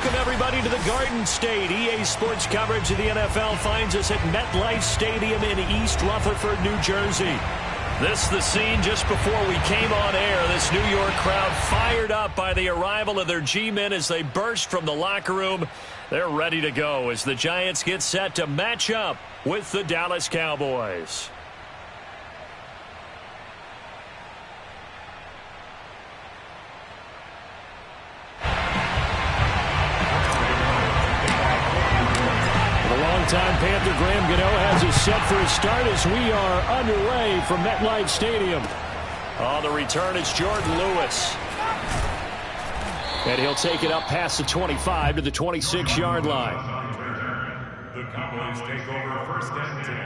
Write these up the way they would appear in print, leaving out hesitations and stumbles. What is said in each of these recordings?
Welcome, everybody, to the Garden State. EA Sports coverage of the NFL finds us at MetLife Stadium in East Rutherford, New Jersey. This is the scene just before we came on air. This New York crowd fired up by the arrival of their G-men as they burst from the locker room. They're ready to go as the Giants get set to match up with the Dallas Cowboys. Longtime Panther Graham Gano has us set for a start as we are underway from MetLife Stadium. On the return, it's Jordan Lewis. And he'll take it up past the 25 to the 26-yard line. The Cowboys take over first and 10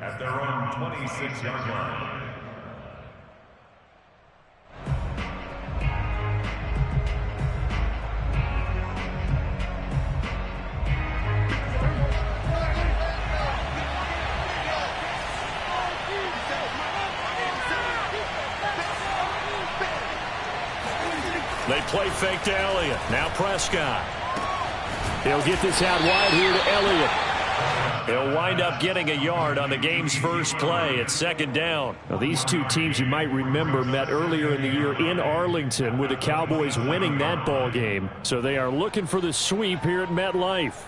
at their own 26-yard line. They play fake to Elliott. Now Prescott. He'll get this out wide here to Elliott. He'll wind up getting a yard on the game's first play at second down. Now, these two teams, you might remember, met earlier in the year in Arlington with the Cowboys winning that ball game. So they are looking for the sweep here at MetLife.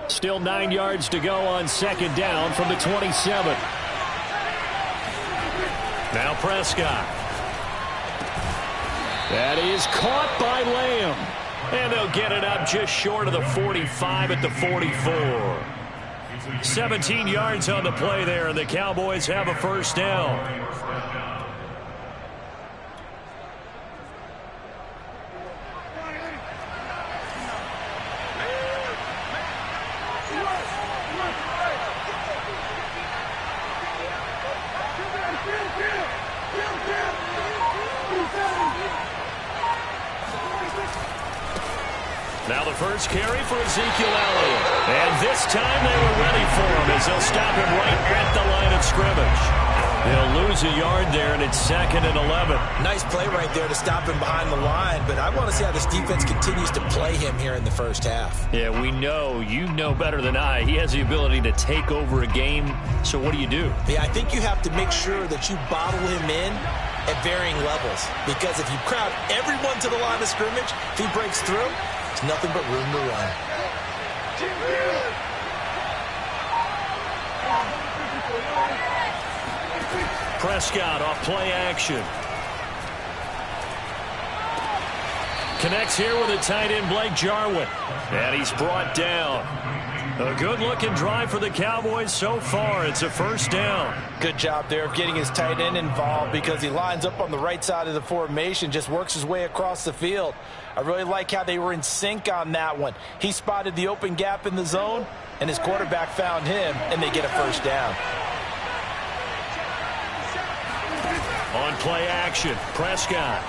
Still 9 yards to go on second down from the 27. Now Prescott. That is caught by Lamb. And they'll get it up just short of the 45 at the 44. 17 yards on the play there, and the Cowboys have a first down. Now the first carry for Ezekiel Elliott. And this time they were ready for him as they'll stop him right at the line of scrimmage. They'll lose a yard there, and it's 2nd and 11. Nice play right there to stop him behind the line, but I want to see how this defense continues to play him here in the first half. Yeah, we know. You know better than I. He has the ability to take over a game, so what do you do? Yeah, I think you have to make sure that you bottle him in at varying levels, because if you crowd everyone to the line of scrimmage, if he breaks through, it's nothing but room to run. Prescott off play action. Connects here with a tight end, Blake Jarwin. And he's brought down. A good-looking drive for the Cowboys so far. It's a first down. Good job there of getting his tight end involved because he lines up on the right side of the formation, just works his way across the field. I really like how they were in sync on that one. He spotted the open gap in the zone, and his quarterback found him, and they get a first down. On play action, Prescott.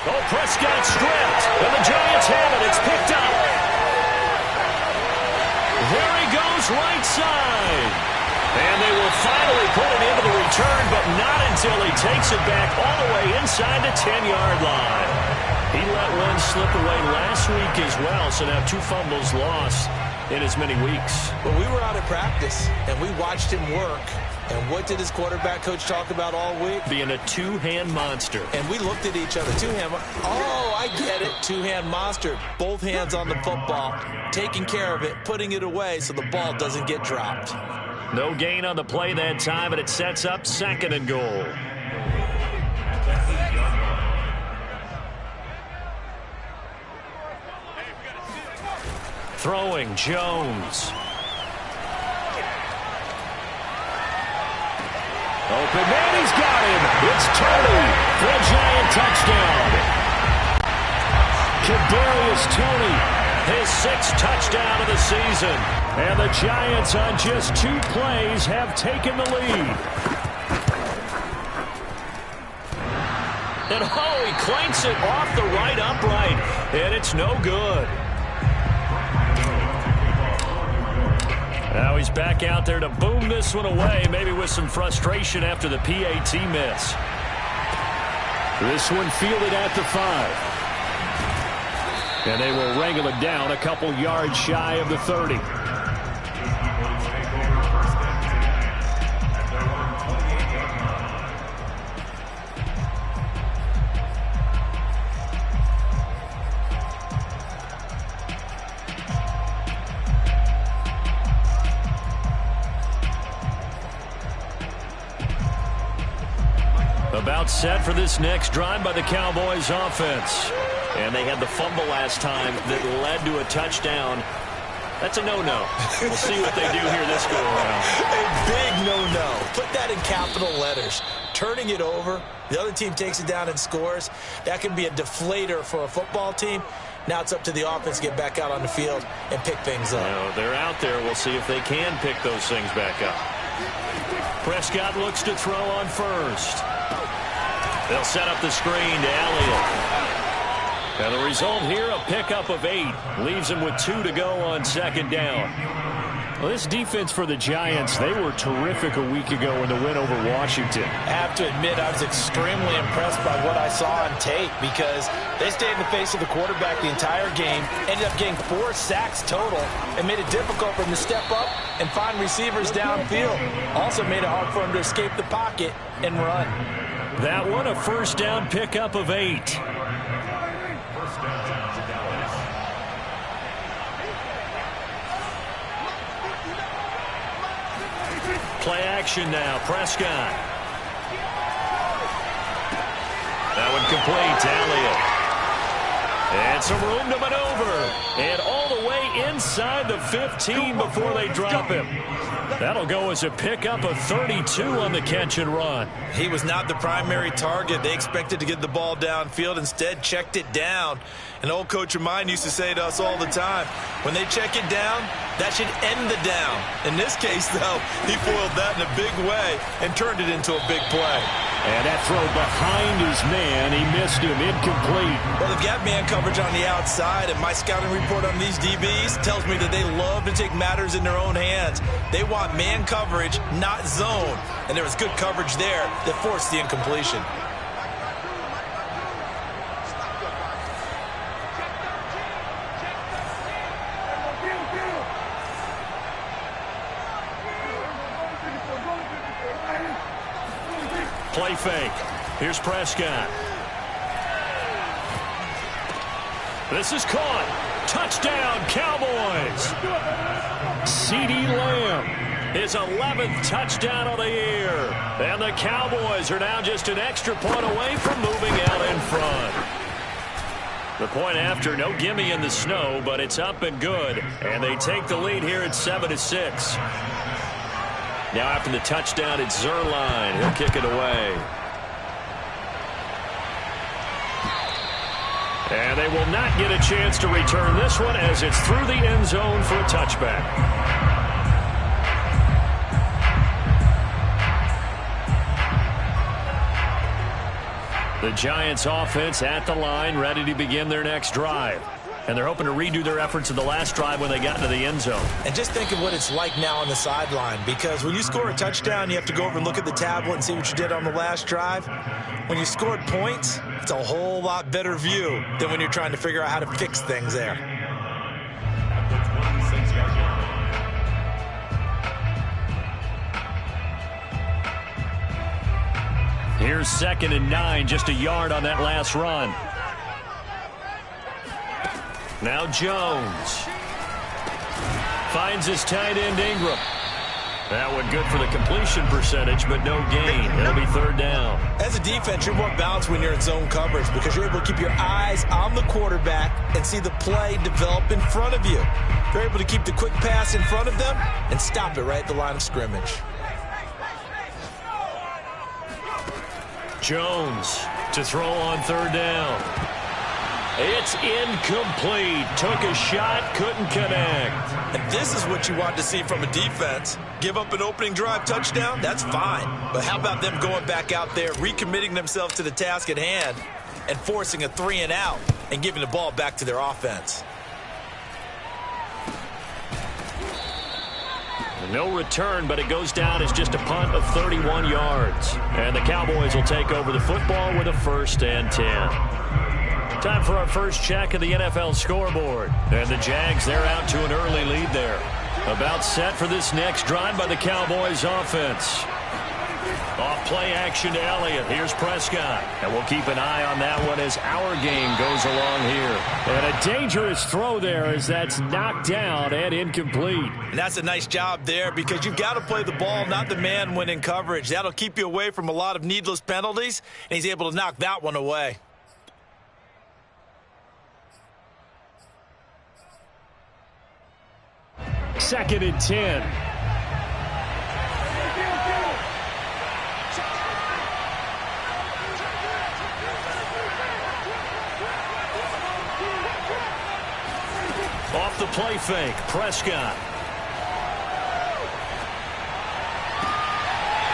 Oh, Prescott stripped, and the Giants have it. It's picked up. There he goes, right side. And they will finally put it into the return, but not until he takes it back all the way inside the 10-yard line. He let one slip away last week as well, so now 2 fumbles lost in as many weeks. Well, we were out at practice, and we watched him work. And what did his quarterback coach talk about all week? Being a two-hand monster. And we looked at each other. Two-hand. Oh, I get it. Two-hand monster. Both hands on the football, taking care of it, putting it away so the ball doesn't get dropped. No gain on the play that time, and it sets up 2nd and goal. Throwing, Jones. Open man, he's got him. It's Tony for a Giant touchdown. Kadarius Toney, his 6th touchdown of the season. And the Giants on just 2 plays have taken the lead. And oh, he clanks it off the right upright. And it's no good. Now he's back out there to boom this one away, maybe with some frustration after the PAT miss. This one fielded at the 5. And they will wrangle it down a couple yards shy of the 30. About set for this next drive by the Cowboys offense. And they had the fumble last time that led to a touchdown. That's a no-no. We'll see what they do here this go-around. A big no-no. Put that in capital letters. Turning it over, the other team takes it down and scores. That can be a deflator for a football team. Now it's up to the offense to get back out on the field and pick things up. Well, they're out there. We'll see if they can pick those things back up. Prescott looks to throw on first. They'll set up the screen to Elliott. And the result here, a pickup of 8. Leaves him with 2 to go on second down. Well, this defense for the Giants, they were terrific a week ago in the win over Washington. I have to admit, I was extremely impressed by what I saw on tape because they stayed in the face of the quarterback the entire game, ended up getting 4 sacks total, and made it difficult for them to step up and find receivers downfield. Also made it hard for them to escape the pocket and run. That one, a first down pickup of 8. Play action now, Prescott. That one complete to Elliott. And some room to maneuver. And all the way inside the 15 before they drop him. That'll go as a pickup of 32 on the catch and run. He was not the primary target. They expected to get the ball downfield. Instead, checked it down. An old coach of mine used to say to us all the time, when they check it down, that should end the down. In this case, though, he foiled that in a big way and turned it into a big play. And that throw behind his man, he missed him, incomplete. Well, they've got man coverage on the outside, and my scouting report on these DBs tells me that they love to take matters in their own hands. They want man coverage, not zone. And there was good coverage there that forced the incompletion. Play fake. Here's Prescott. This is caught. Touchdown, Cowboys. CeeDee Lamb, his 11th touchdown of the year. And the Cowboys are now just an extra point away from moving out in front. The point after, no gimme in the snow, but it's up and good. And they take the lead here at 7-6. Now after the touchdown, it's Zuerlein. He'll kick it away. And they will not get a chance to return this one as it's through the end zone for a touchback. The Giants offense at the line, ready to begin their next drive. And they're hoping to redo their efforts of the last drive when they got into the end zone. And just think of what it's like now on the sideline, because when you score a touchdown, you have to go over and look at the tablet and see what you did on the last drive. When you scored points, it's a whole lot better view than when you're trying to figure out how to fix things there. Here's 2nd and 9, just a yard on that last run. Now Jones finds his tight end Ingram. That one good for the completion percentage, but no gain. It'll be 3rd down. As a defense, you're more balanced when you're in zone coverage because you're able to keep your eyes on the quarterback and see the play develop in front of you. You're able to keep the quick pass in front of them and stop it right at the line of scrimmage. Jones to throw on 3rd down. It's incomplete. Took a shot, couldn't connect. And this is what you want to see from a defense. Give up an opening drive touchdown, that's fine. But how about them going back out there, recommitting themselves to the task at hand, and forcing a 3 and out and giving the ball back to their offense. No return, but it goes down as just a punt of 31 yards. And the Cowboys will take over the football with a 1st and 10. Time for our first check of the NFL scoreboard. And the Jags, they're out to an early lead there. About set for this next drive by the Cowboys offense. Off play action to Elliott. Here's Prescott. And we'll keep an eye on that one as our game goes along here. And a dangerous throw there as that's knocked down and incomplete. And that's a nice job there because you've got to play the ball, not the man when in coverage. That'll keep you away from a lot of needless penalties, and he's able to knock that one away. Second and 10. Off the play fake, Prescott.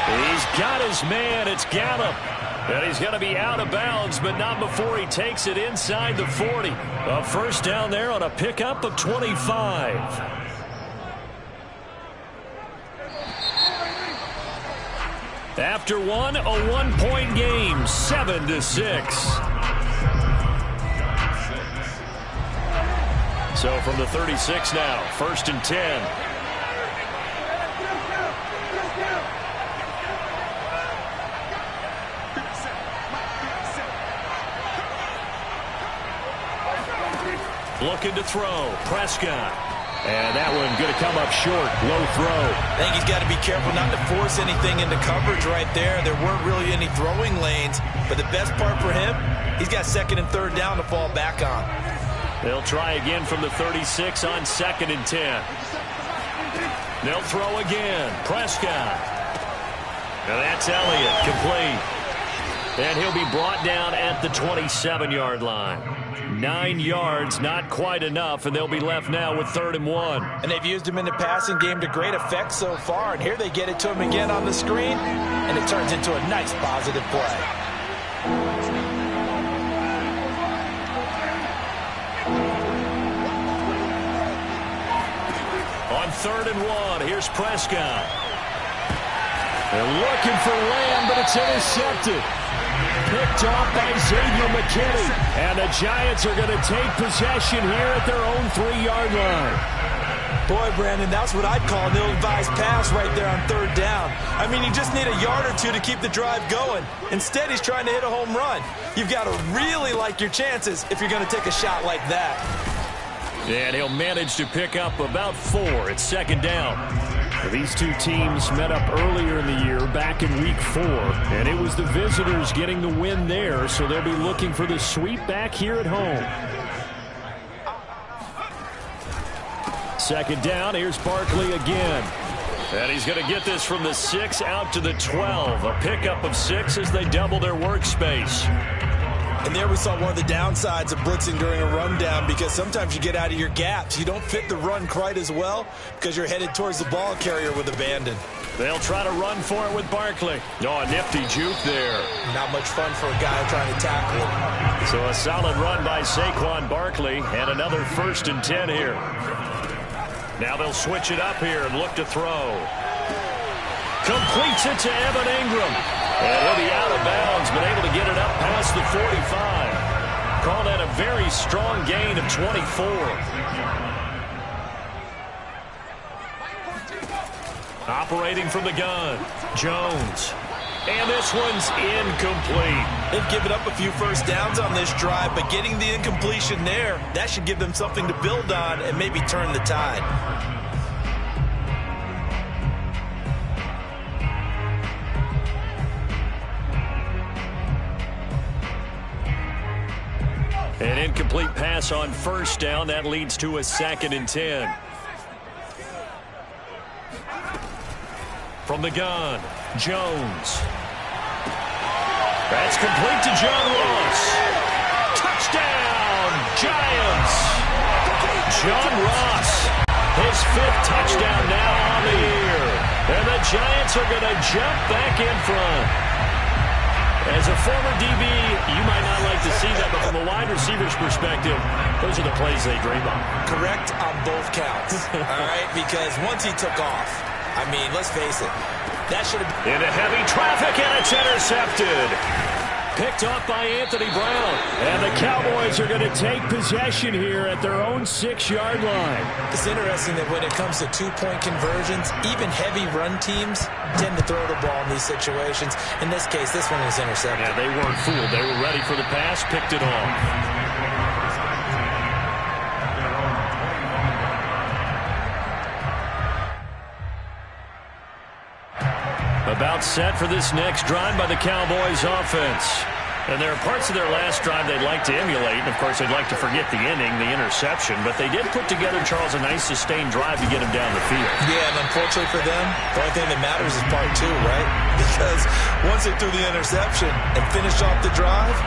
He's got his man. It's Gallup. And he's going to be out of bounds, but not before he takes it inside the 40. A first down there on a pickup of 25. After one, a 1-point game, 7-6. So from the 36 now, 1st and 10. Looking to throw, Prescott. And that one going to come up short, low throw. I think he's got to be careful not to force anything into coverage right there. There weren't really any throwing lanes, but the best part for him, he's got 2nd and 3rd down to fall back on. They'll try again from the 36 on 2nd and 10. They'll throw again. Prescott. And that's Elliott, complete. And he'll be brought down at the 27-yard line. 9 yards, not quite enough, and they'll be left now with 3rd and 1. And they've used him in the passing game to great effect so far. And here they get it to him again on the screen, and it turns into a nice positive play. On 3rd and 1, here's Prescott. They're looking for Lamb, but it's intercepted. Picked off by Xavier McKinney. And the Giants are going to take possession here at their own 3-yard line. Boy, Brandon, that's what I'd call an ill-advised pass right there on 3rd down. I mean, you just need a yard or two to keep the drive going. Instead, he's trying to hit a home run. You've got to really like your chances if you're going to take a shot like that. And he'll manage to pick up about 4 at 2nd down. These two teams met up earlier in the year, back in week 4, and it was the visitors getting the win there, so they'll be looking for the sweep back here at home. 2nd down, here's Barkley again. And he's going to get this from the 6 out to the 12. A pickup of 6 as they double their workspace. And there we saw one of the downsides of blitzing during a rundown, because sometimes you get out of your gaps. You don't fit the run quite as well because you're headed towards the ball carrier with abandon. They'll try to run for it with Barkley. Oh, a nifty juke there. Not much fun for a guy trying to tackle it. So a solid run by Saquon Barkley, and another 1st and 10 here. Now they'll switch it up here and look to throw. Completes it to Evan Ingram. And he'll be out of bounds, but able to get it up past the 45. Call that a very strong gain of 24. Operating from the gun, Jones. And this one's incomplete. They've given up a few first downs on this drive, but getting the incompletion there, that should give them something to build on and maybe turn the tide. An incomplete pass on 1st down. That leads to a 2nd and 10. From the gun, Jones. That's complete to John Ross. Touchdown, Giants. John Ross, his 5th touchdown now on the year. And the Giants are going to jump back in front. As a former DB, you might not like to see that, but from a wide receiver's perspective, those are the plays they dream of. Correct on both counts, all right? Because once he took off, I mean, let's face it. That should have been... Into heavy traffic, and it's intercepted. Picked off by Anthony Brown. And the Cowboys are going to take possession here at their own 6-yard line. It's interesting that when it comes to two-point conversions, even heavy run teams tend to throw the ball in these situations. In this case, this one was intercepted. Yeah, they weren't fooled. They were ready for the pass, picked it off. About set for this next drive by the Cowboys offense. And there are parts of their last drive they'd like to emulate. And, of course, they'd like to forget the inning, the interception. But they did put together, Charles, a nice sustained drive to get him down the field. Yeah, and unfortunately for them, the only thing that matters is part 2, right? Because once they threw the interception and finished off the drive,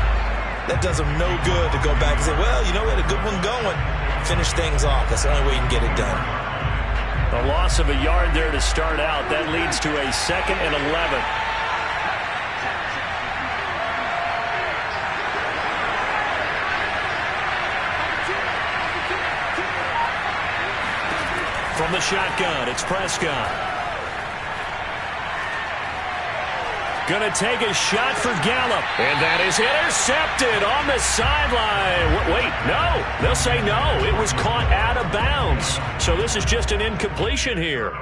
that does them no good to go back and say, well, you know, we had a good one going. Finish things off. That's the only way you can get it done. A loss of a yard there to start out. That leads to a 2nd and 11. From the shotgun, it's Prescott. Going to take a shot for Gallup. And that is intercepted on the sideline. Wait, no. They'll say no. It was caught out of bounds. So this is just an incompletion here.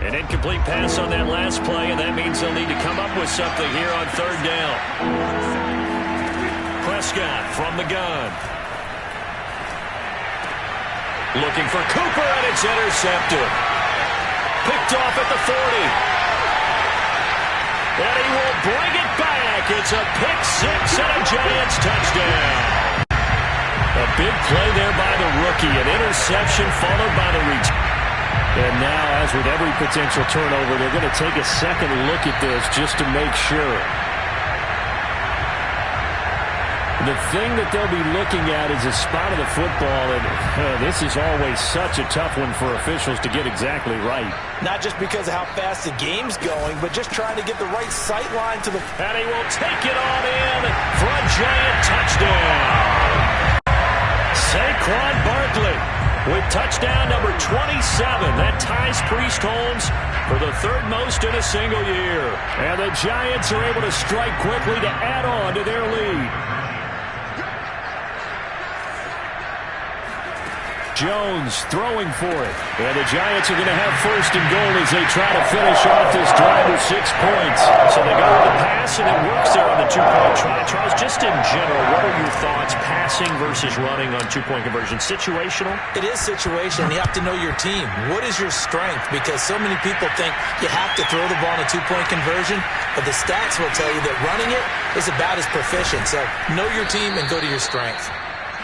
An incomplete pass on that last play, and that means they'll need to come up with something here on 3rd down. Prescott from the gun. Looking for Cooper, and it's intercepted. Picked off at the 40. And he will bring it back. It's a pick 6 and a Giants touchdown. A big play there by the rookie. An interception followed by the reach. And now, as with every potential turnover, they're going to take a second look at this just to make sure. The thing that they'll be looking at is a spot of the football, and this is always such a tough one for officials to get exactly right. Not just because of how fast the game's going, but just trying to get the right sight line to the... And he will take it on in for a Giant touchdown. Saquon Barkley with touchdown number 27. That ties Priest Holmes for the 3rd most in a single year. And the Giants are able to strike quickly to add on to their lead. Jones throwing for it. And the Giants are going to have 1st and goal as they try to finish off this drive with 6 points. So they go with the pass, and it works there on the 2-point try. Charles, just in general, what are your thoughts passing versus running on 2-point conversion? Situational? It is situational. You have to know your team. What is your strength? Because so many people think you have to throw the ball in a 2-point conversion, but the stats will tell you that running it is about as proficient. So know your team and go to your strength.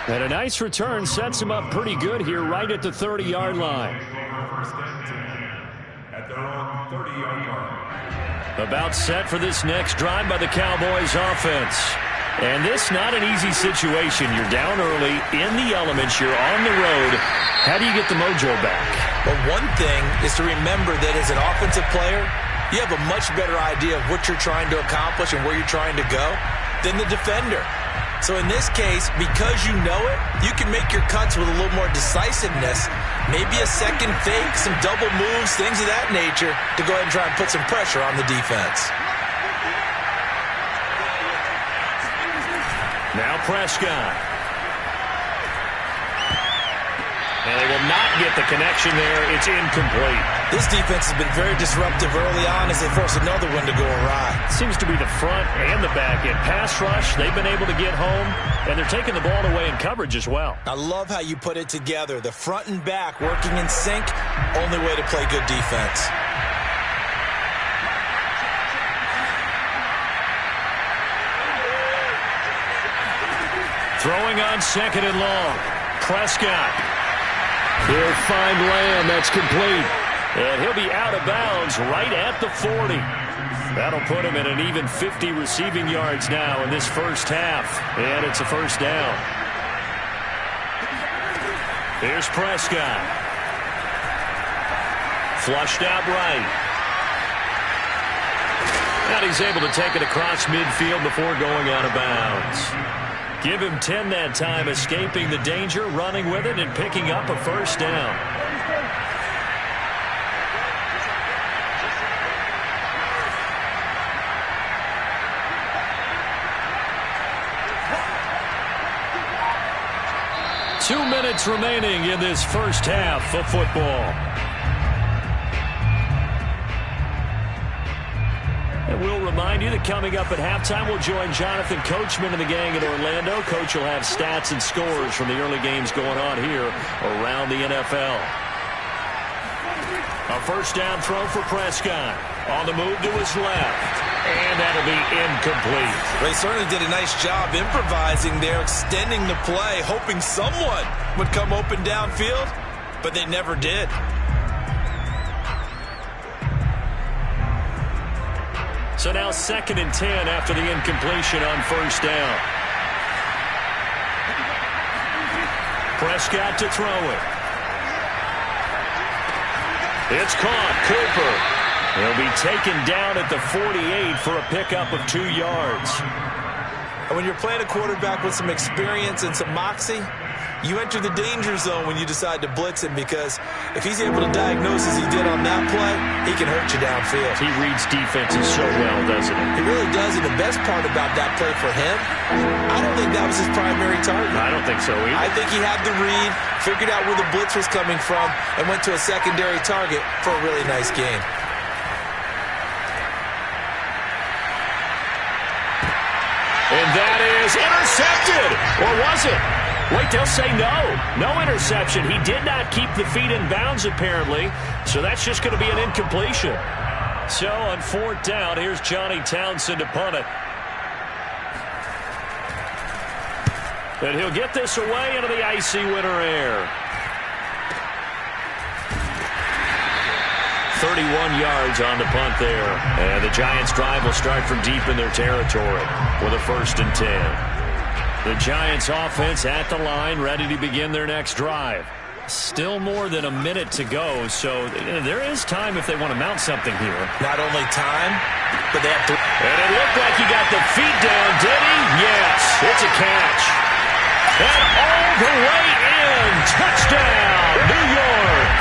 And a nice return sets him up pretty good here right at the 30-yard line. At their own 30-yard line. About set for this next drive by the Cowboys offense. And this not an easy situation. You're down early, in the elements, you're on the road. How do you get the mojo back? Well, one thing is to remember that as an offensive player, you have a much better idea of what you're trying to accomplish and where you're trying to go than the defender. So in this case, because you know it, you can make your cuts with a little more decisiveness. Maybe a second fake, some double moves, things of that nature to go ahead and try and put some pressure on the defense. Now Prescott. And they will not get the connection there. It's incomplete. This defense has been very disruptive early on as they force another one to go awry. Seems to be the front and the back end. Pass rush, they've been able to get home, and they're taking the ball away in coverage as well. I love how you put it together. The front and back working in sync, only way to play good defense. Throwing on 2nd and long. Prescott. He'll find Lamb. That's complete. And he'll be out of bounds right at the 40. That'll put him at an even 50 receiving yards now in this first half. And it's a 1st down. Here's Prescott. Flushed out right. And he's able to take it across midfield before going out of bounds. Give him 10 that time, escaping the danger, running with it, and picking up a first down. Two minutes remaining in this first half of football. And we'll remind you that coming up at halftime, we'll join Jonathan Coachman and the gang in Orlando. Coach will have stats and scores from the early games going on here around the NFL. A first down throw for Prescott. On the move to his left. And that'll be incomplete. They certainly did a nice job improvising there, extending the play, hoping someone would come open downfield, but they never did. So now 2nd and 10 after the incompletion on first down. Prescott to throw it. It's caught. Cooper. He'll be taken down at the 48 for a pickup of 2 yards. And when you're playing a quarterback with some experience and some moxie, you enter the danger zone when you decide to blitz him, because if he's able to diagnose as he did on that play, he can hurt you downfield. He reads defenses so well, doesn't he? He really does, and the best part about that play for him, I don't think that was his primary target. I don't think so either. I think he had the read, figured out where the blitz was coming from, and went to a secondary target for a really nice gain. And that is intercepted. Or was it? Wait, they'll say no. No interception. He did not keep the feet in bounds, apparently. So that's just going to be an incompletion. So on 4th down, here's Johnny Townsend to punt it. And he'll get this away into the icy winter air. 31 yards on the punt there. And the Giants' drive will start from deep in their territory with a 1st and 10. The Giants' offense at the line, ready to begin their next drive. Still more than a minute to go, so there is time if they want to mount something here. Not only time, but they have to. And it looked like he got the feet down, did he? Yes, it's a catch. And all the way in. Touchdown, New York.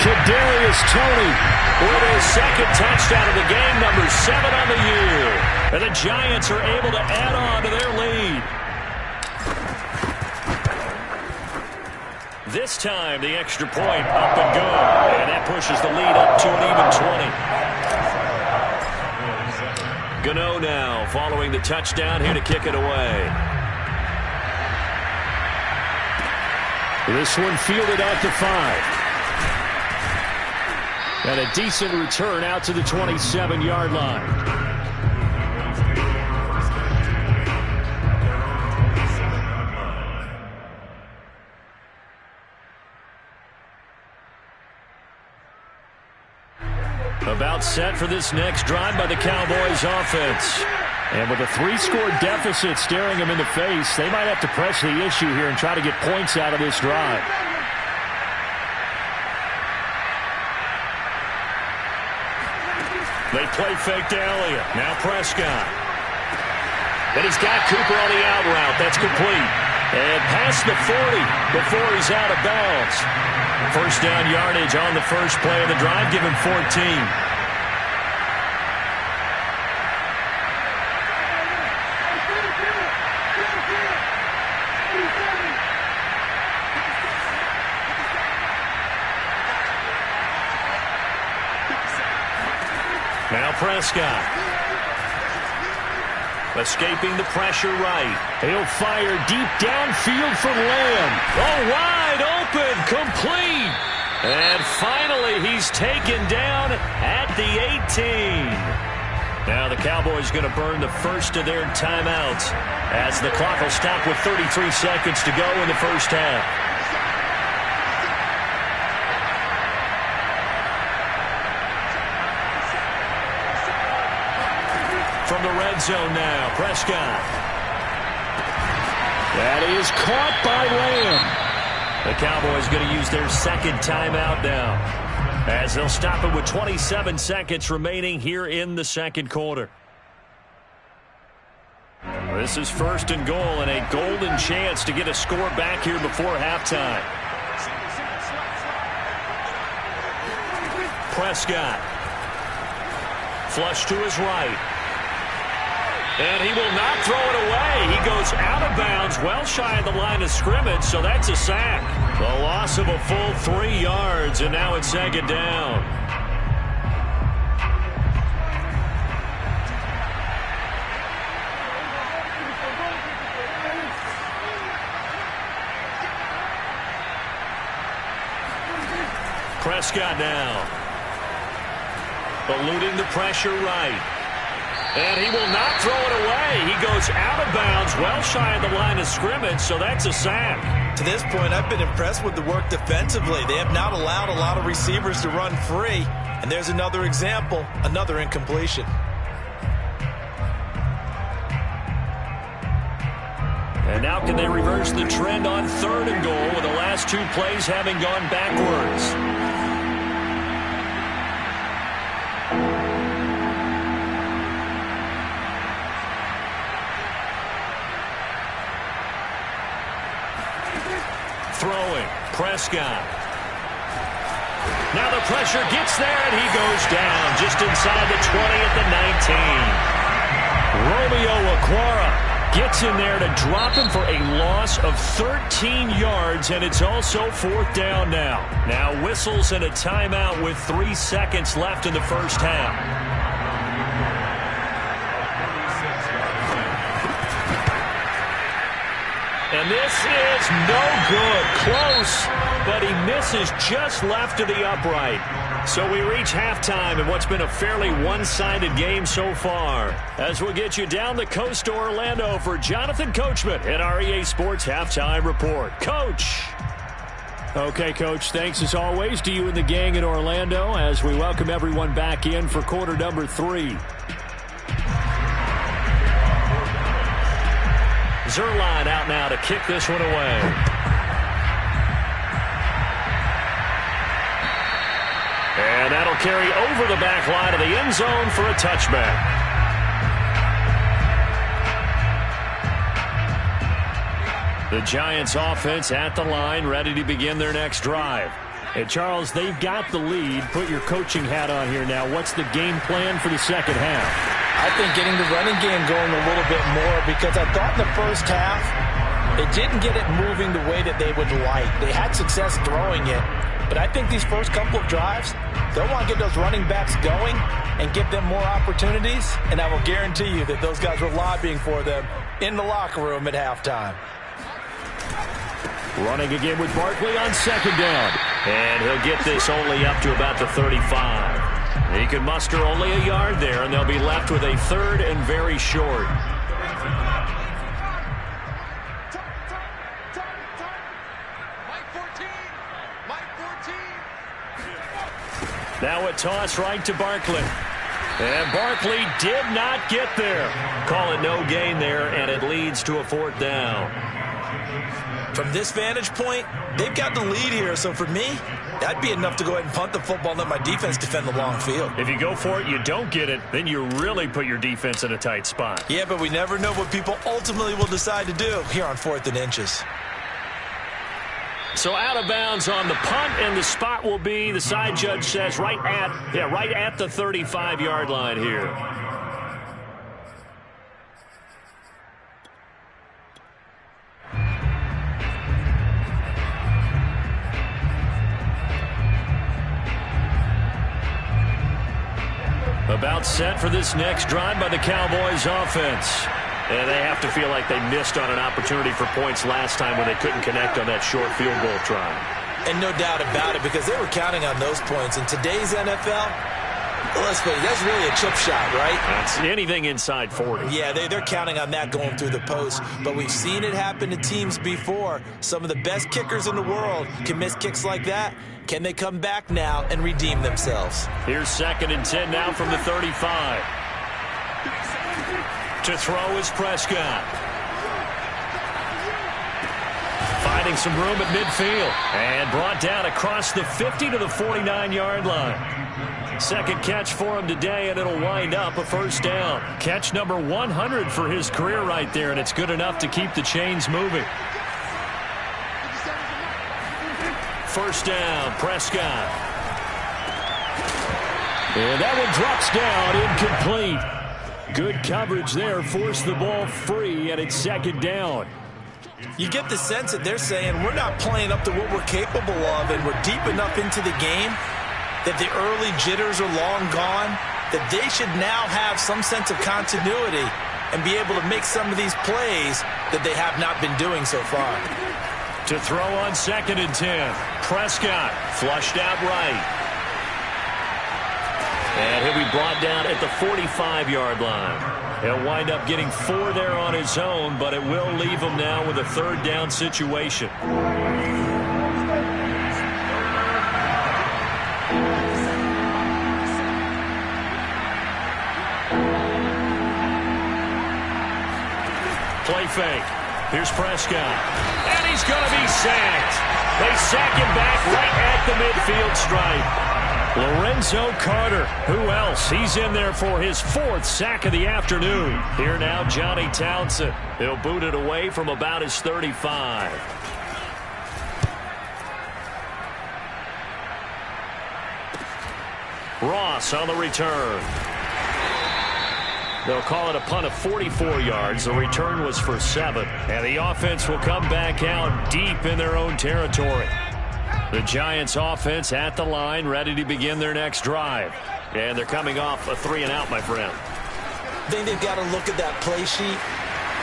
Kadarius Toney with his 2nd touchdown of the game, number 7 on the year. And the Giants are able to add on to their lead. This time, the extra point up and good. And that pushes the lead up to an even 20. Gano now following the touchdown here to kick it away. This one fielded at the 5. And a decent return out to the 27-yard line. About set for this next drive by the Cowboys offense. And with a 3-score deficit staring them in the face, they might have to press the issue here and try to get points out of this drive. They play fake to Elliott. Now Prescott. And he's got Cooper on the out route. That's complete. And past the 40 before he's out of bounds. First down yardage on the first play of the drive. Give him 14. Now Prescott. Escaping the pressure right. He'll fire deep downfield for Lamb. Oh, wide open. Complete. And finally, he's taken down at the 18. Now the Cowboys going to burn the first of their timeouts as the clock will stop with 33 seconds to go in the first half. From the red zone now, Prescott. That is caught by Lamb. The Cowboys going to use their 2nd timeout now. As they'll stop it with 27 seconds remaining here in the second quarter. This is first and goal and a golden chance to get a score back here before halftime. Prescott. Flush to his right. And he will not throw it away. He goes out of bounds well shy of the line of scrimmage, so that's a sack. The loss of a full 3 yards, and now it's second down. Prescott now. Eluding the pressure right. And he will not throw it away. He goes out of bounds well shy of the line of scrimmage, so that's a sack. To this point, I've been impressed with the work defensively. They have not allowed a lot of receivers to run free. And there's another example, another incompletion. And now can they reverse the trend on third and goal with the last 2 plays having gone backwards? Throwing, Prescott. Now the pressure gets there, and he goes down just inside the 20 at the 19. Romeo Okwara gets in there to drop him for a loss of 13 yards, and it's also fourth down now. Now whistles and a timeout with 3 seconds left in the first half. And this is no good. Close, but he misses just left of the upright. So we reach halftime in what's been a fairly one-sided game so far. As we'll get you down the coast to Orlando for Jonathan Coachman at our EA Sports Halftime Report. Coach. Okay, Coach, thanks as always to you and the gang in Orlando as we welcome everyone back in for quarter number 3. Zerline out now to kick this one away. And that'll carry over the back line of the end zone for a touchback. The Giants offense at the line, ready to begin their next drive. Hey, Charles, they've got the lead. Put your coaching hat on here now. What's the game plan for the second half? I think getting the running game going a little bit more, because I thought in the first half they didn't get it moving the way that they would like. They had success throwing it, but I think these first couple of drives, they'll want to get those running backs going and give them more opportunities, and I will guarantee you that those guys were lobbying for them in the locker room at halftime. Running again with Barkley on second down. And he'll get this only up to about the 35. He can muster only a yard there, and they'll be left with a third and very short. Now a toss right to Barkley. And Barkley did not get there. Call it no gain there, and it leads to a fourth down. From this vantage point, they've got the lead here, so for me, that'd be enough to go ahead and punt the football and let my defense defend the long field. If you go for it, you don't get it, then you really put your defense in a tight spot. Yeah, but we never know what people ultimately will decide to do here on 4th and inches. So out of bounds on the punt, and the spot will be, the side judge says, right at the 35-yard line here. About set for this next drive by the Cowboys offense. And they have to feel like they missed on an opportunity for points last time when they couldn't connect on that short field goal try. And no doubt about it, because they were counting on those points. In today's NFL, let's face it, that's really a chip shot, right? That's anything inside 40. Yeah, they're counting on that going through the post. But we've seen it happen to teams before. Some of the best kickers in the world can miss kicks like that. Can they come back now and redeem themselves? Here's 2nd and 10 now from the 35. To throw is Prescott. Finding some room at midfield. And brought down across the 50 to the 49-yard line. Second catch for him today, and it'll wind up a first down. Catch number 100 for his career right there, and it's good enough to keep the chains moving. First down, Prescott. And that one drops down, incomplete. Good coverage there, forced the ball free, and it's second down. You get the sense that they're saying we're not playing up to what we're capable of, and we're deep enough into the game that the early jitters are long gone, that they should now have some sense of continuity and be able to make some of these plays that they have not been doing so far. To throw on 2nd and 10. Prescott flushed out right. And he'll be brought down at the 45-yard line. He'll wind up getting 4 there on his own, but it will leave him now with a third down situation. Play fake. Here's Prescott. And he's going to be sacked. They sack him back right at the midfield stripe. Lorenzo Carter. Who else? He's in there for his 4th sack of the afternoon. Here now, Johnny Townsend. He'll boot it away from about his 35. Ross on the return. They'll call it a punt of 44 yards. The return was for 7. And the offense will come back out deep in their own territory. The Giants offense at the line, ready to begin their next drive. And they're coming off a 3-and-out, my friend. I think they've got to look at that play sheet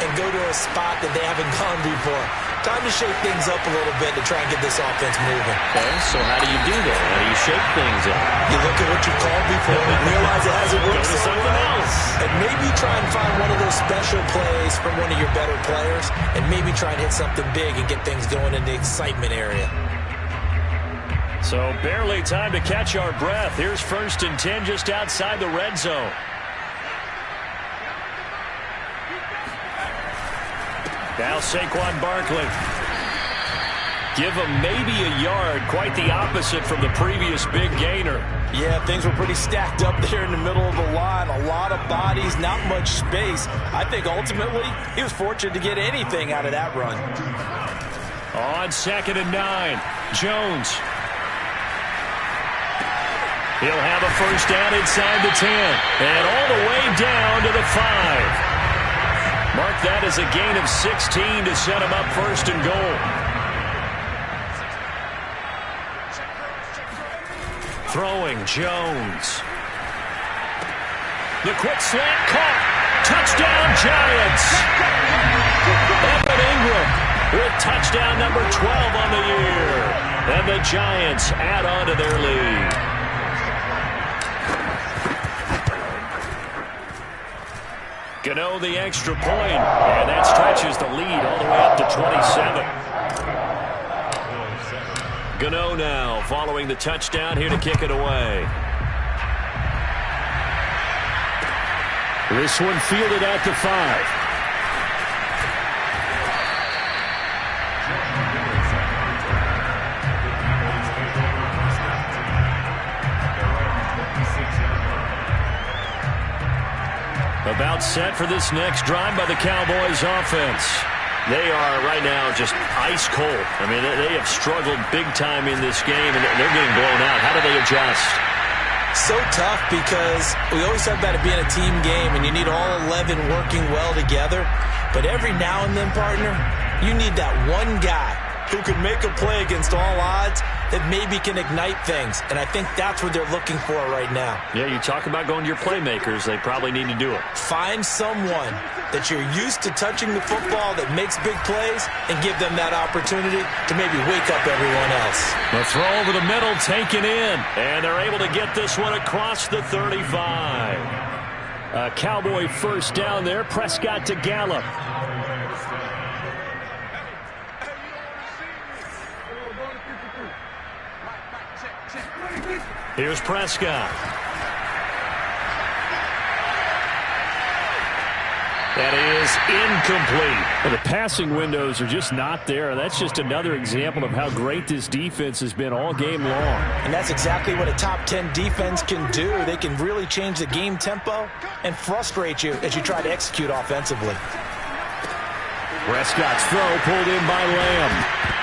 and go to a spot that they haven't gone before. Time to shake things up a little bit to try and get this offense moving. Okay, so how do you do that? How do you shake things up? You look at what you called before and realize it hasn't worked Go to something else. And maybe try and find one of those special plays from one of your better players, and maybe try and hit something big and get things going in the excitement area. So barely time to catch our breath. Here's 1st and 10 just outside the red zone. Now Saquon Barkley. Give him maybe a yard. Quite the opposite from the previous big gainer. Yeah, things were pretty stacked up there in the middle of the line. A lot of bodies, not much space. I think ultimately he was fortunate to get anything out of that run. On 2nd and 9, Jones. He'll have a first down inside the 10. And all the way down to the 5. Mark that as a gain of 16 to set him up 1st and goal. Throwing Jones. The quick slant caught. Touchdown Giants. Evan Ingram with touchdown number 12 on the year. And the Giants add on to their lead. Gano the extra point, and that stretches the lead all the way up to 27. Gano now following the touchdown here to kick it away. This one fielded at the 5. About set for this next drive by the Cowboys offense. They are right now just ice cold. I mean, they have struggled big time in this game, and they're getting blown out. How do they adjust? So tough because we always talk about it being a team game, and you need all 11 working well together. But every now and then, partner, you need that one guy who can make a play against all odds that maybe can ignite things. And I think that's what they're looking for right now. Yeah, you talk about going to your playmakers. They probably need to do it. Find someone that you're used to touching the football that makes big plays and give them that opportunity to maybe wake up everyone else. The throw over the middle taken in. And they're able to get this one across the 35. A Cowboy first down there. Prescott to Gallup. Here's Prescott. That is incomplete. Well, the passing windows are just not there. That's just another example of how great this defense has been all game long. And that's exactly what a top 10 defense can do. They can really change the game tempo and frustrate you as you try to execute offensively. Prescott's throw pulled in by Lamb.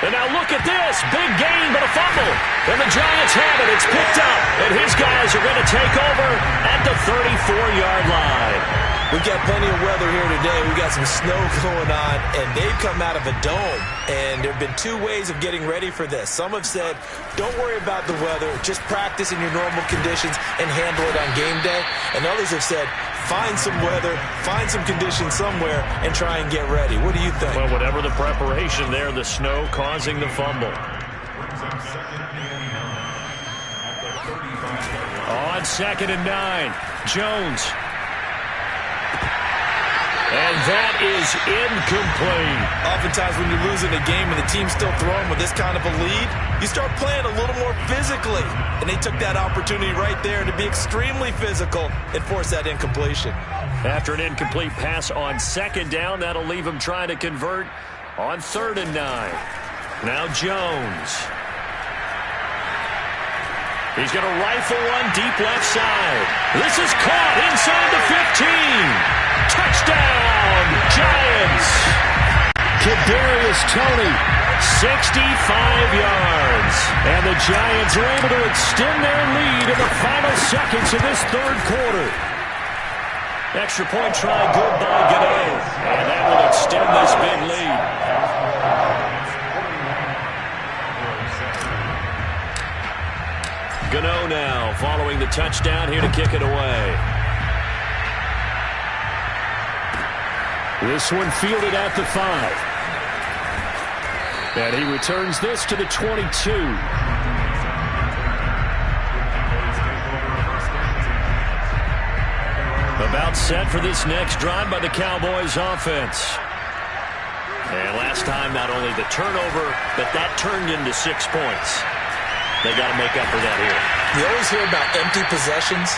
And now look at this. Big gain, but a fumble. And the Giants have it. It's picked up. And his guys are going to take over at the 34-yard line. We've got plenty of weather here today. We've got some snow going on, and they've come out of a dome. And there have been two ways of getting ready for this. Some have said, don't worry about the weather. Just practice in your normal conditions and handle it on game day. And others have said, find some weather, find some conditions somewhere, and try and get ready. What do you think? Well, whatever the preparation there, the snow causing the fumble. On 2nd and 9, Jones. And that is incomplete. Oftentimes when you're losing a game and the team's still throwing with this kind of a lead, you start playing a little more physically. And they took that opportunity right there to be extremely physical and force that incompletion. After an incomplete pass on 2nd down, that'll leave him trying to convert on 3rd and 9. Now Jones. He's going to rifle one deep left side. This is caught inside the 15. Touchdown, Giants. Kadarius Toney, 65 yards. And the Giants are able to extend their lead in the final seconds of this 3rd quarter. Extra point try good by Gano. And that will extend this big lead. Gano now following the touchdown here to kick it away. This one fielded at the 5. And he returns this to the 22. About set for this next drive by the Cowboys offense. And last time, not only the turnover, but that turned into 6 points. They got to make up for that here. You always hear about empty possessions,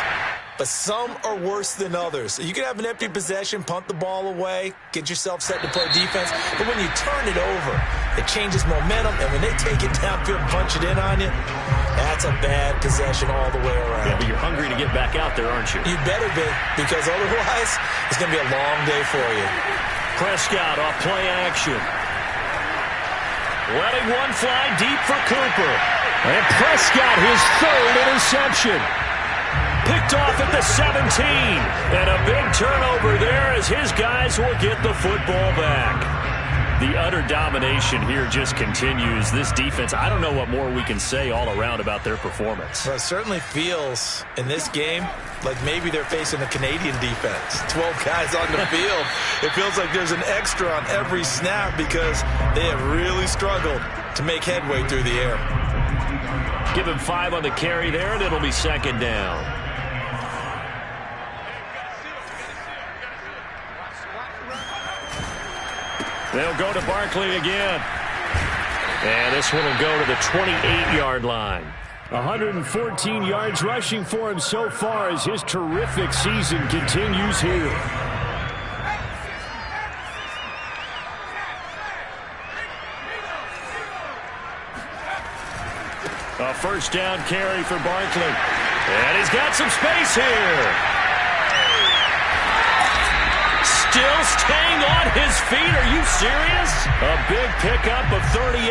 but some are worse than others. You can have an empty possession, punt the ball away, get yourself set to play defense, but when you turn it over, it changes momentum, and when they take it downfield and punch it in on you, that's a bad possession all the way around. Yeah, but you're hungry to get back out there, aren't you? You better be, because otherwise, it's going to be a long day for you. Prescott off play action. Letting one fly deep for Cooper. And Prescott, his 3rd interception. Picked off at the 17. And a big turnover there as his guys will get the football back. The utter domination here just continues. This defense, I don't know what more we can say all around about their performance. Well, it certainly feels in this game like maybe they're facing a Canadian defense. 12 guys on the field. It feels like there's an extra on every snap because they have really struggled to make headway through the air. Give him 5 on the carry there, and it'll be 2nd down. They'll go to Barkley again. And this one will go to the 28-yard line. 114 yards rushing for him so far as his terrific season continues here. A 1st down carry for Barkley. And he's got some space here. Still staying on his feet. Are you serious? A big pickup of 38.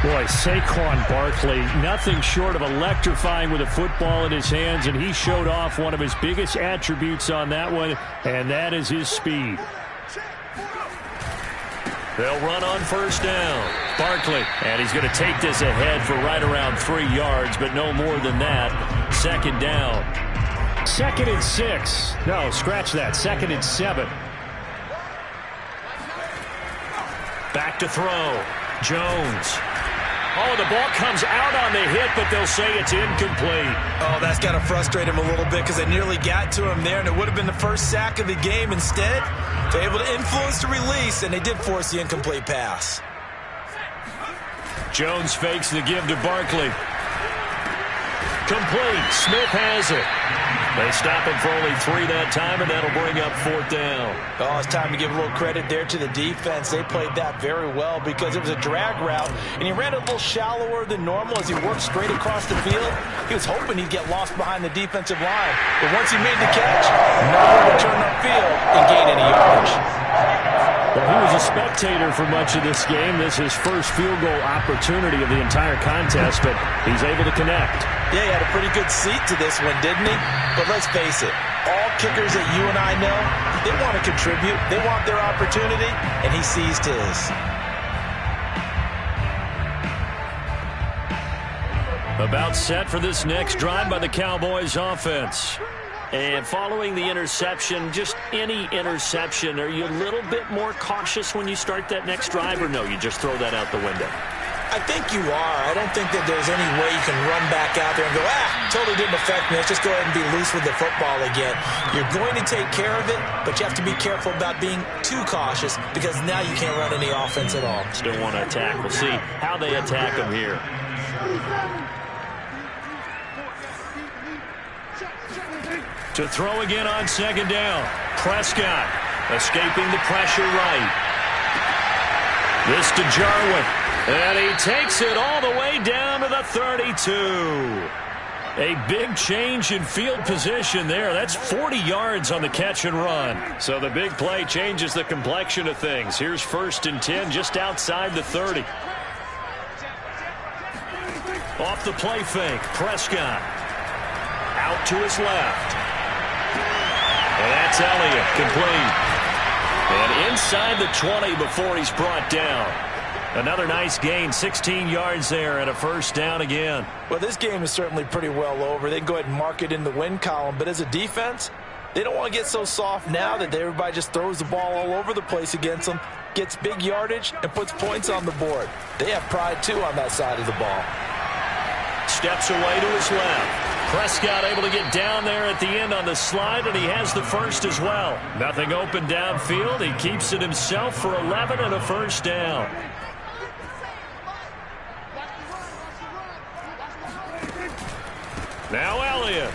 Boy, Saquon Barkley, nothing short of electrifying with a football in his hands, and he showed off one of his biggest attributes on that one, and that is his speed. They'll run on 1st down. Barkley, and he's going to take this ahead for right around 3 yards, but no more than that. 2nd down. 2nd and 6. No, scratch that. 2nd and 7. Back to throw. Jones. Oh, the ball comes out on the hit, but they'll say it's incomplete. Oh, that's got to frustrate him a little bit because they nearly got to him there, and it would have been the first sack of the game. Instead, they're able to influence the release, and they did force the incomplete pass. Jones fakes the give to Barkley. Complete. Smith has it. They stop him for only 3 that time, and that'll bring up 4th down. Oh, it's time to give a little credit there to the defense. They played that very well because it was a drag route, and he ran it a little shallower than normal as he worked straight across the field. He was hoping he'd get lost behind the defensive line, but once he made the catch, nowhere to turn upfield and gain any yardage. Well, he was a spectator for much of this game. This is his first field goal opportunity of the entire contest, but he's able to connect. Yeah, he had a pretty good seat to this one, didn't he? But let's face it, all kickers that you and I know, they want to contribute. They want their opportunity, and he seized his. About set for this next drive by the Cowboys offense. And following the interception, just any interception, are you a little bit more cautious when you start that next drive, or no, you just throw that out the window? I think you are. I don't think that there's any way you can run back out there and go, totally didn't affect me. Let's just go ahead and be loose with the football again. You're going to take care of it, but you have to be careful about being too cautious because now you can't run any offense at all. Still want to attack. We'll see how they attack them here. To throw again on 2nd down. Prescott escaping the pressure right. This to Jarwin. And he takes it all the way down to the 32. A big change in field position there. That's 40 yards on the catch and run. So the big play changes the complexion of things. Here's 1st and 10 just outside the 30. Off the play fake. Prescott. Out to his left. And that's Elliott, complete. And inside the 20 before he's brought down. Another nice gain, 16 yards there and a 1st down again. Well, this game is certainly pretty well over. They can go ahead and mark it in the win column. But as a defense, they don't want to get so soft now that everybody just throws the ball all over the place against them, gets big yardage, and puts points on the board. They have pride, too, on that side of the ball. Steps away to his left. Prescott able to get down there at the end on the slide, and he has the 1st as well. Nothing open downfield. He keeps it himself for 11 and a 1st down. Now Elliott.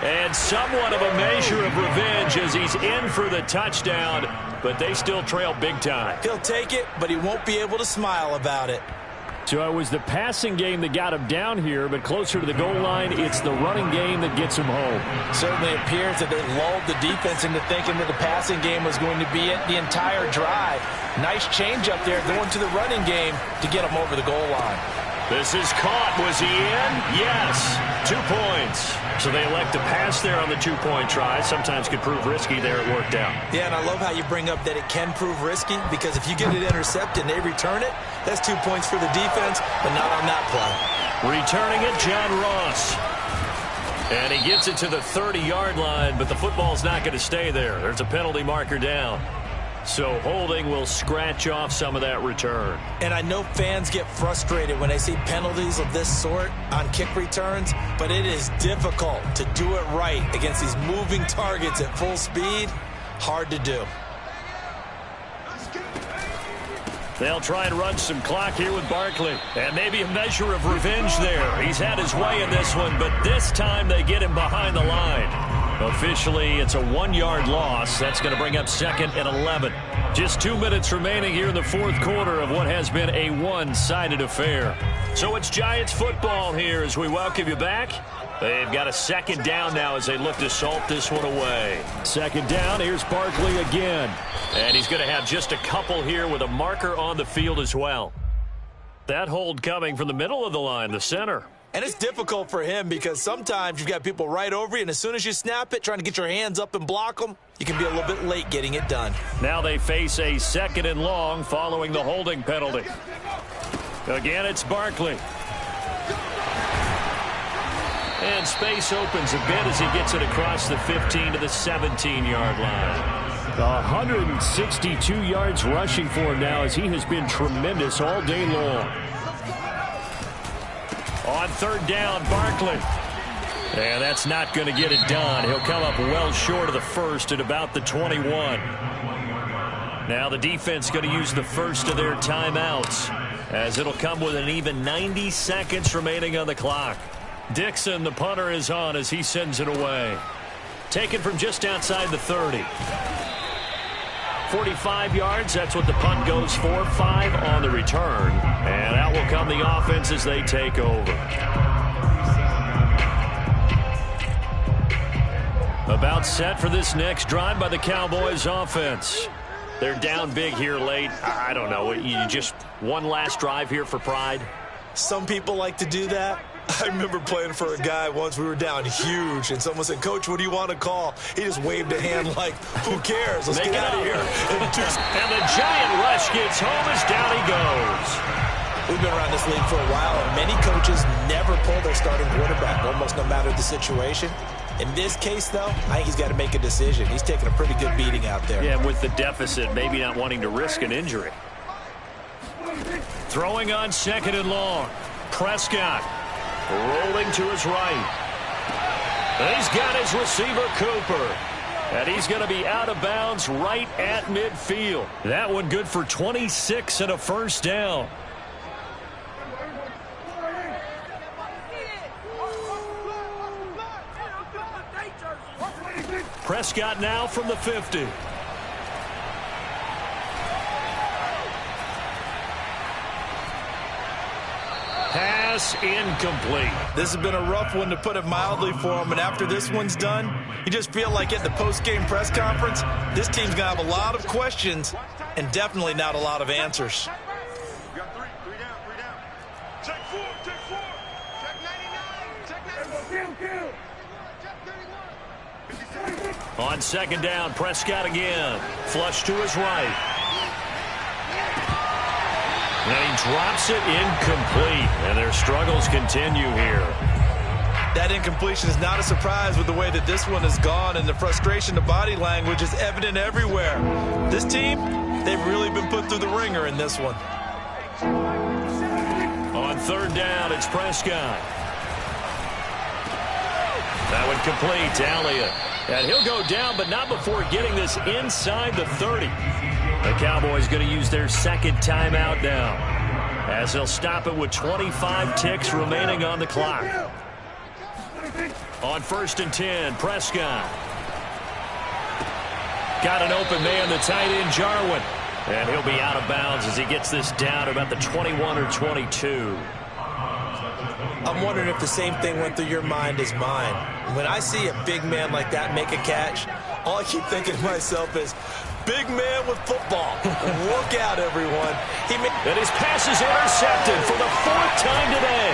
And somewhat of a measure of revenge as he's in for the touchdown, but they still trail big time. He'll take it, but he won't be able to smile about it. So it was the passing game that got him down here, but closer to the goal line, it's the running game that gets him home. Certainly appears that they lulled the defense into thinking that the passing game was going to be it the entire drive. Nice change up there going to the running game to get him over the goal line. This is caught. Was he in? Yes. 2 points. So they elect to pass there on the 2-point try. Sometimes could prove risky. There it worked out. Yeah, and I love how you bring up that it can prove risky because if you get it intercepted and they return it, that's 2 points for the defense, but not on that play. Returning it, John Ross. And he gets it to the 30-yard line, but the football's not going to stay there. There's a penalty marker down. So holding will scratch off some of that return. And I know fans get frustrated when they see penalties of this sort on kick returns, but it is difficult to do it right against these moving targets at full speed. Hard to do. They'll try and run some clock here with Barkley. And maybe a measure of revenge there. He's had his way in this one, but this time they get him behind the line. Officially, it's a 1-yard loss. That's going to bring up 2nd and 11. Just 2 minutes remaining here in the 4th quarter of what has been a one-sided affair. So it's Giants football here as we welcome you back. They've got a 2nd down now as they look to salt this one away. 2nd down, here's Barkley again. And he's going to have just a couple here with a marker on the field as well. That hold coming from the middle of the line, the center. And it's difficult for him because sometimes you've got people right over you, and as soon as you snap it, trying to get your hands up and block them, you can be a little bit late getting it done. Now they face a 2nd and long following the holding penalty. Again, it's Barkley. And space opens a bit as he gets it across the 15 to the 17-yard line. 162 yards rushing for him now as he has been tremendous all day long. On 3rd down, Barkley. And that's not going to get it done. He'll come up well short of the 1st at about the 21. Now the defense going to use the first of their timeouts as it'll come with an even 90 seconds remaining on the clock. Dixon, the punter, is on as he sends it away. Taken from just outside the 30. 45 yards, that's what the punt goes for. 5 on the return. And out will come the offense as they take over. About set for this next drive by the Cowboys offense. They're down big here late. I don't know. You just one last drive here for pride? Some people like to do that. I remember playing for a guy once. We were down huge, and someone said, "Coach, what do you want to call?" He just waved a hand like, "Who cares? Let's get out of here." And the giant rush gets home as down he goes. We've been around this league for a while, and many coaches never pull their starting quarterback, almost no matter the situation. In this case, though, I think he's got to make a decision. He's taking a pretty good beating out there. Yeah, with the deficit, maybe not wanting to risk an injury. Throwing on 2nd and long. Prescott rolling to his right. And he's got his receiver, Cooper. And he's going to be out of bounds right at midfield. That one good for 26 and a first down. Prescott now from the 50. Pass incomplete. This has been a rough one, to put it mildly, for him. And after this one's done, you just feel like at the post-game press conference, this team's going to have a lot of questions and definitely not a lot of answers. We got three down. Check 4. Check 99. Check 91. On 2nd down, Prescott again. Flush to his right. And he drops it incomplete. And their struggles continue here. That incompletion is not a surprise with the way that this one has gone, and the frustration, the body language is evident everywhere. This team, they've really been put through the ringer in this one. On 3rd down, it's Prescott. That one complete to Elliott. And he'll go down, but not before getting this inside the 30. The Cowboys going to use their 2nd timeout now, as they'll stop it with 25 ticks remaining on the clock. On 1st and 10, Prescott. Got an open man, the tight end, Jarwin. And he'll be out of bounds as he gets this down about the 21 or 22. I'm wondering if the same thing went through your mind as mine. When I see a big man like that make a catch, all I keep thinking to myself is, big man with football. Look out, everyone. And his pass is intercepted for the 4th time today.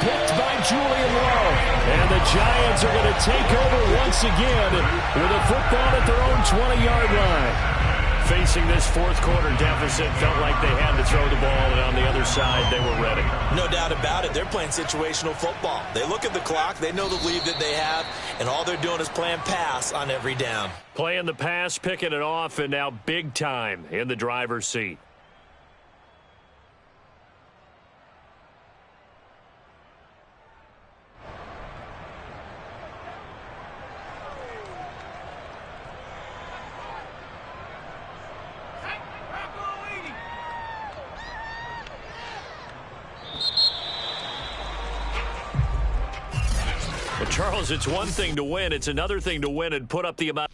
Picked by Julian Lowe. And the Giants are going to take over once again with a football at their own 20-yard line. Facing this 4th quarter deficit, felt like they had to throw the ball, and on the other side, they were ready. No doubt about it. They're playing situational football. They look at the clock, they know the lead that they have, and all they're doing is playing pass on every down. Playing the pass, picking it off, and now big time in the driver's seat. Charles, it's one thing to win. It's another thing to win and put up the amount.